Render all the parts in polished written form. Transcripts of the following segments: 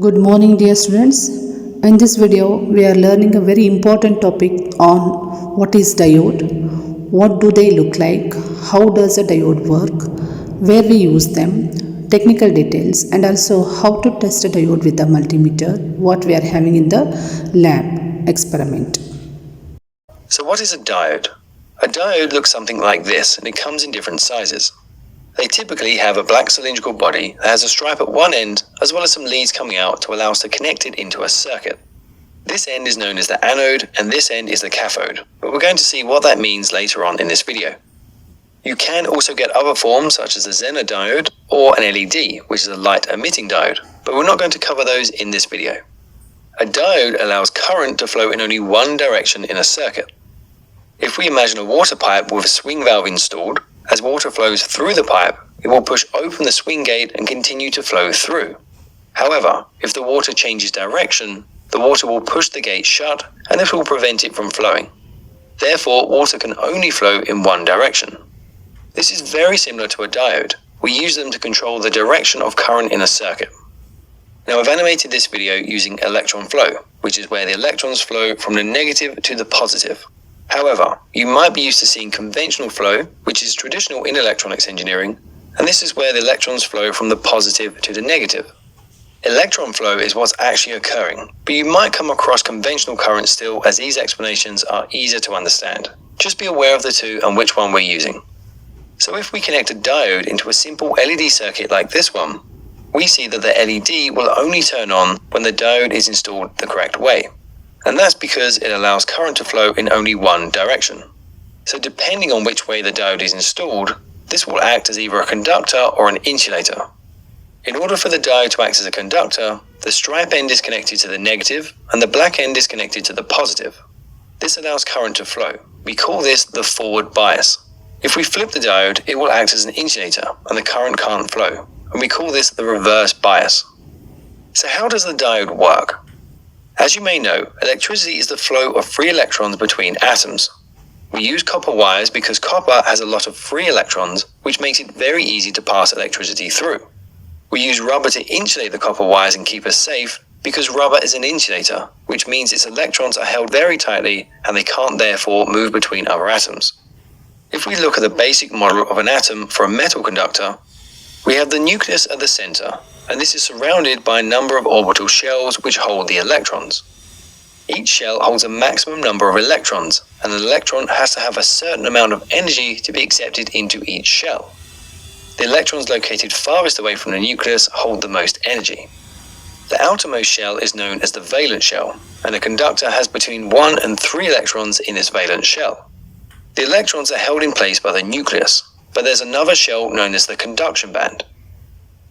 Good morning, dear students. In this video, we are learning a very important topic on what is diode, what do they look like, how does a diode work, where we use them, technical details, and also how to test a diode with a multimeter, what we are having in the lab experiment. So what is a diode? A diode looks something like this, and it comes in different sizes. They typically have a black cylindrical body that has a stripe at one end, as well as some leads coming out to allow us to connect it into a circuit. This end is known as the anode, and this end is the cathode, but we're going to see what that means later on in this video. You can also get other forms such as a Zener diode or an LED, which is a light emitting diode, but we're not going to cover those in this video. A diode allows current to flow in only one direction in a circuit. If we imagine a water pipe with a swing valve installed, as water flows through the pipe, it will push open the swing gate and continue to flow through. However, if the water changes direction, the water will push the gate shut and this will prevent it from flowing. Therefore, water can only flow in one direction. This is very similar to a diode. We use them to control the direction of current in a circuit. Now I've animated this video using electron flow, which is where the electrons flow from the negative to the positive. However, you might be used to seeing conventional flow, which is traditional in electronics engineering, and this is where the electrons flow from the positive to the negative. Electron flow is what's actually occurring, but you might come across conventional current still, as these explanations are easier to understand. Just be aware of the two and which one we're using. So if we connect a diode into a simple LED circuit like this one, we see that the LED will only turn on when the diode is installed the correct way. And that's because it allows current to flow in only one direction. So depending on which way the diode is installed, this will act as either a conductor or an insulator. In order for the diode to act as a conductor, the stripe end is connected to the negative and the black end is connected to the positive. This allows current to flow. We call this the forward bias. If we flip the diode, it will act as an insulator and the current can't flow, and we call this the reverse bias. So how does the diode work? As you may know, electricity is the flow of free electrons between atoms. We use copper wires because copper has a lot of free electrons, which makes it very easy to pass electricity through. We use rubber to insulate the copper wires and keep us safe because rubber is an insulator, which means its electrons are held very tightly and they can't therefore move between other atoms. If we look at the basic model of an atom for a metal conductor, we have the nucleus at the center, and this is surrounded by a number of orbital shells which hold the electrons. Each shell holds a maximum number of electrons, and an electron has to have a certain amount of energy to be accepted into each shell. The electrons located farthest away from the nucleus hold the most energy. The outermost shell is known as the valence shell, and a conductor has between 1 and 3 electrons in its valence shell. The electrons are held in place by the nucleus, but there's another shell known as the conduction band.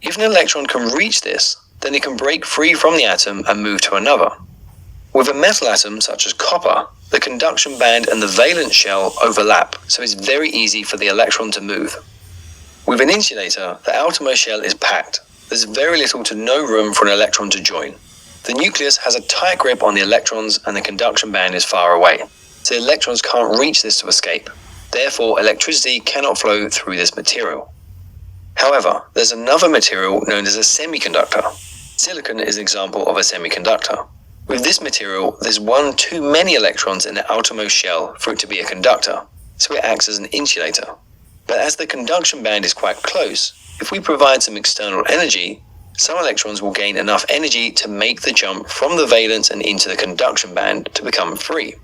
If an electron can reach this, then it can break free from the atom and move to another. With a metal atom such as copper, the conduction band and the valence shell overlap, so it's very easy for the electron to move. With an insulator, the outermost shell is packed. There's very little to no room for an electron to join. The nucleus has a tight grip on the electrons and the conduction band is far away, so the electrons can't reach this to escape. Therefore, electricity cannot flow through this material. However, there's another material known as a semiconductor. Silicon is an example of a semiconductor. With this material, there's one too many electrons in the outermost shell for it to be a conductor, so it acts as an insulator. But as the conduction band is quite close, if we provide some external energy, some electrons will gain enough energy to make the jump from the valence and into the conduction band to become free.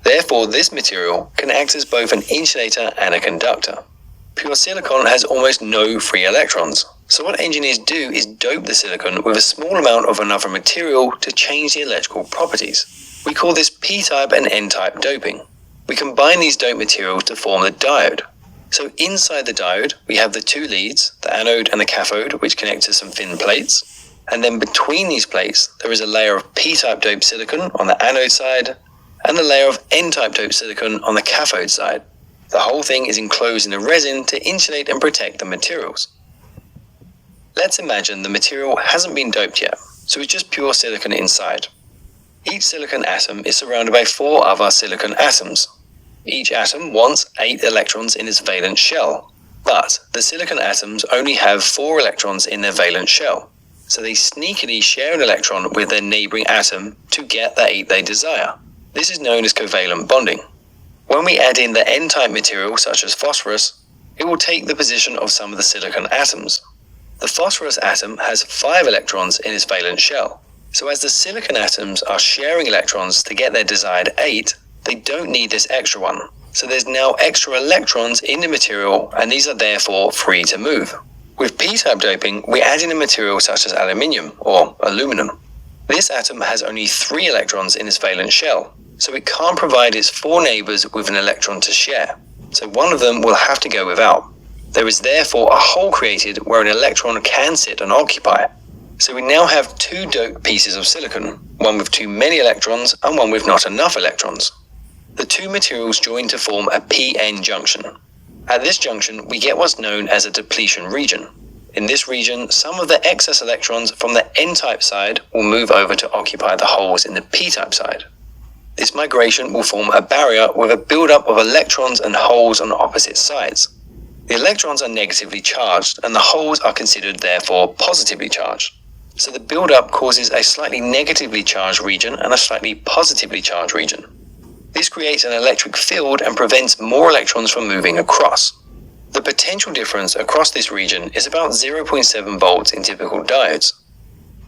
Therefore, this material can act as both an insulator and a conductor. Pure silicon has almost no free electrons, so what engineers do is dope the silicon with a small amount of another material to change the electrical properties. We call this P-type and N-type doping. We combine these doped materials to form the diode. So inside the diode, we have the two leads, the anode and the cathode, which connect to some thin plates. And then between these plates, there is a layer of P-type doped silicon on the anode side and a layer of N-type doped silicon on the cathode side. The whole thing is enclosed in a resin to insulate and protect the materials. Let's imagine the material hasn't been doped yet, so it's just pure silicon inside. Each silicon atom is surrounded by 4 other silicon atoms. Each atom wants 8 electrons in its valence shell, but the silicon atoms only have 4 electrons in their valence shell. so they sneakily share an electron with their neighboring atom to get the 8 they desire. This is known as covalent bonding. When we add in the N-type material such as phosphorus, it will take the position of some of the silicon atoms. The phosphorus atom has 5 electrons in its valence shell, so as the silicon atoms are sharing electrons to get their desired 8, they don't need this extra one. So there's now extra electrons in the material, and these are therefore free to move. With p-type doping, we add in a material such as aluminium or aluminum. This atom has only 3 electrons in its valence shell, so it can't provide its 4 neighbors with an electron to share. So one of them will have to go without. There is therefore a hole created where an electron can sit and occupy. So we now have 2 doped pieces of silicon, one with too many electrons and one with not enough electrons. The 2 materials join to form a p-n junction. At this junction, we get what's known as a depletion region. In this region, some of the excess electrons from the n-type side will move over to occupy the holes in the p-type side. This migration will form a barrier with a buildup of electrons and holes on opposite sides. The electrons are negatively charged and the holes are considered therefore positively charged. So the buildup causes a slightly negatively charged region and a slightly positively charged region. This creates an electric field and prevents more electrons from moving across. The potential difference across this region is about 0.7 volts in typical diodes.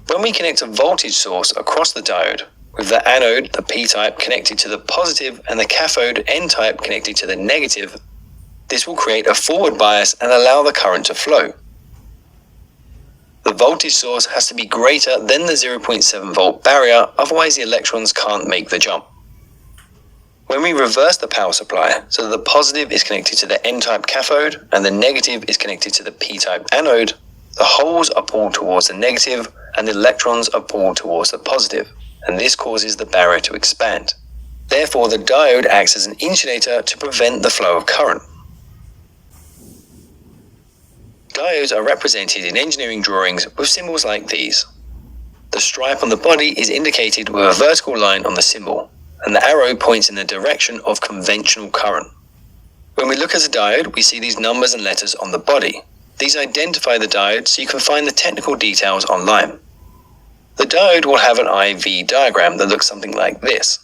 When we connect a voltage source across the diode, with the anode, the p-type, connected to the positive and the cathode, n-type, connected to the negative, this will create a forward bias and allow the current to flow. The voltage source has to be greater than the 0.7 volt barrier, otherwise the electrons can't make the jump. When we reverse the power supply, so that the positive is connected to the n-type cathode and the negative is connected to the p-type anode, the holes are pulled towards the negative and the electrons are pulled towards the positive, and this causes the barrier to expand. Therefore, the diode acts as an insulator to prevent the flow of current. Diodes are represented in engineering drawings with symbols like these. The stripe on the body is indicated with a vertical line on the symbol, and the arrow points in the direction of conventional current. When we look at a diode, we see these numbers and letters on the body. These identify the diode so you can find the technical details online. The diode will have an IV diagram that looks something like this.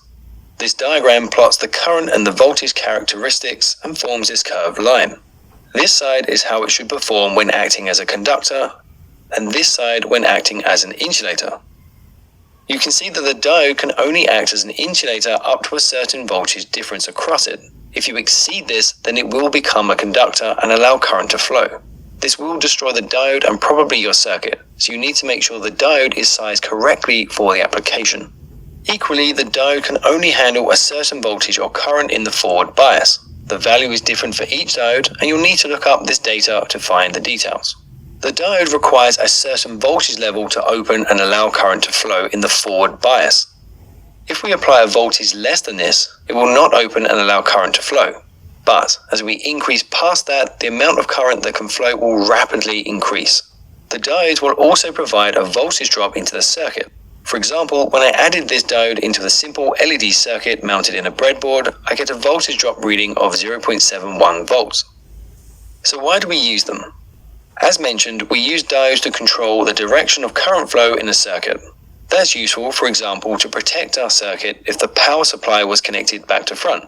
This diagram plots the current and the voltage characteristics and forms this curved line. This side is how it should perform when acting as a conductor, and this side when acting as an insulator. You can see that the diode can only act as an insulator up to a certain voltage difference across it. If you exceed this, then it will become a conductor and allow current to flow. This will destroy the diode and probably your circuit, so you need to make sure the diode is sized correctly for the application. Equally, the diode can only handle a certain voltage or current in the forward bias. The value is different for each diode, and you'll need to look up this data to find the details. The diode requires a certain voltage level to open and allow current to flow in the forward bias. If we apply a voltage less than this, it will not open and allow current to flow. But as we increase past that, the amount of current that can flow will rapidly increase. The diode will also provide a voltage drop into the circuit. For example, when I added this diode into a simple LED circuit mounted in a breadboard, I get a voltage drop reading of 0.71 volts. So why do we use them? As mentioned, we use diodes to control the direction of current flow in a circuit. That's useful, for example, to protect our circuit if the power supply was connected back to front.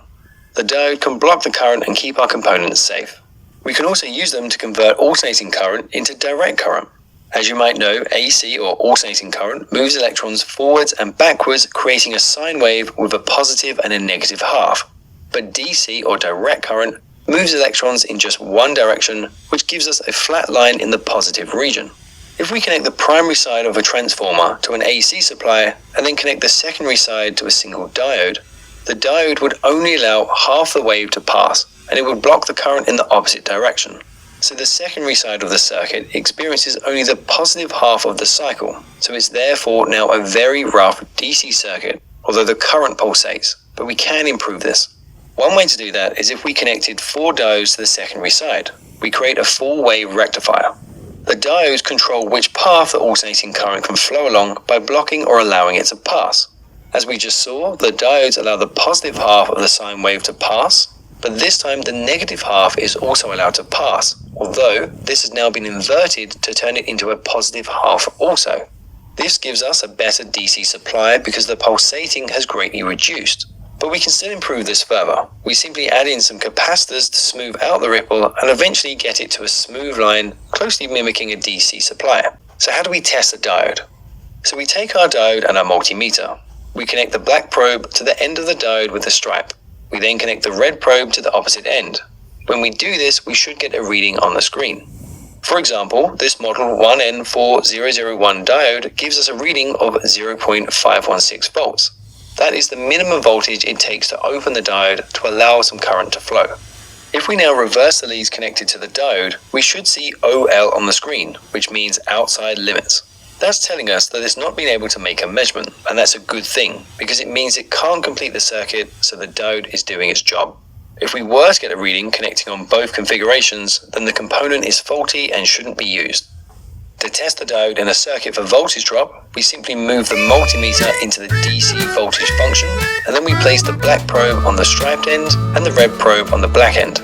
The diode can block the current and keep our components safe. We can also use them to convert alternating current into direct current. As you might know, AC or alternating current moves electrons forwards and backwards, creating a sine wave with a positive and a negative half. But DC or direct current moves electrons in just one direction, which gives us a flat line in the positive region. If we connect the primary side of a transformer to an AC supply and then connect the secondary side to a single diode, the diode would only allow half the wave to pass, and it would block the current in the opposite direction. So the secondary side of the circuit experiences only the positive half of the cycle, so it's therefore now a very rough DC circuit, although the current pulsates, but we can improve this. One way to do that is if we connected 4 diodes to the secondary side. We create a full wave rectifier. The diodes control which path the alternating current can flow along by blocking or allowing it to pass. As we just saw, the diodes allow the positive half of the sine wave to pass, but this time the negative half is also allowed to pass, although this has now been inverted to turn it into a positive half also. This gives us a better DC supply because the pulsating has greatly reduced. But we can still improve this further. We simply add in some capacitors to smooth out the ripple and eventually get it to a smooth line, closely mimicking a DC supply. So how do we test a diode? So we take our diode and our multimeter. We connect the black probe to the end of the diode with a stripe. We then connect the red probe to the opposite end. When we do this, we should get a reading on the screen. For example, this model 1N4001 diode gives us a reading of 0.516 volts. That is the minimum voltage it takes to open the diode to allow some current to flow. If we now reverse the leads connected to the diode, we should see OL on the screen, which means outside limits. That's telling us that it's not been able to make a measurement, and that's a good thing, because it means it can't complete the circuit, so the diode is doing its job. If we were to get a reading connecting on both configurations, then the component is faulty and shouldn't be used. To test the diode in a circuit for voltage drop, we simply move the multimeter into the DC voltage function, and then we place the black probe on the striped end and the red probe on the black end.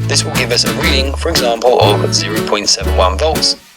This will give us a reading, for example, of 0.71 volts,